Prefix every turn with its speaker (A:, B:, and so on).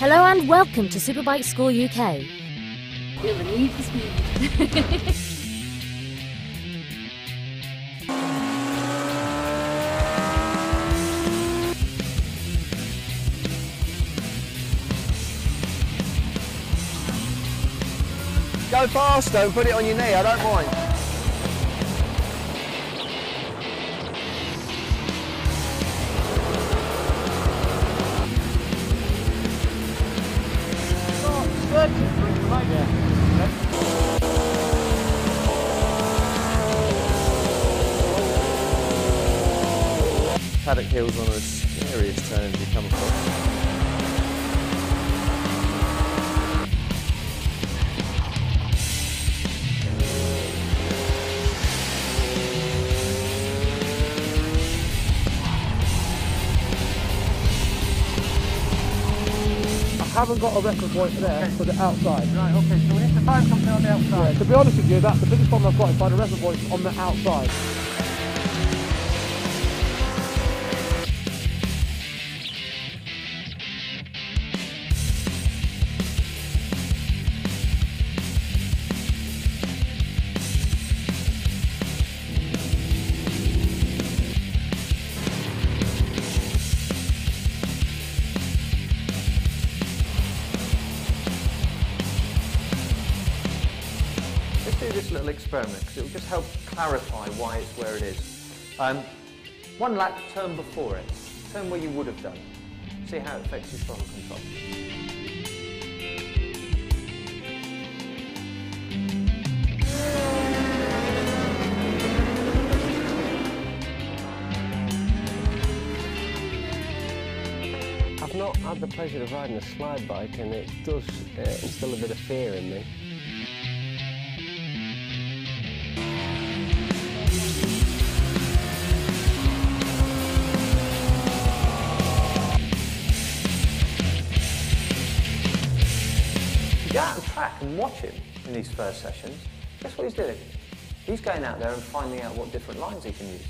A: Hello and welcome to Superbike School UK.
B: Bit of a need for speed.
C: Go fast though, put it on your knee, I don't mind. Paddock Hill's one of the scariest turns you come across.
D: I haven't got a record point there for the outside.
E: Right, okay, so we need to find something on the outside.
D: Yeah, to be honest with you, that's the biggest problem I've got is find a record point on the outside.
C: Let's do this little experiment because it will just help clarify why it's where it is. One lap, turn before it. Turn where you would have done. See how it affects your throttle control.
F: I've not had the pleasure of riding a slide bike and it does instill a bit of fear in me.
C: Go out on track and watch him in these first sessions. Guess what he's doing? He's going out there and finding out what different lines he can use.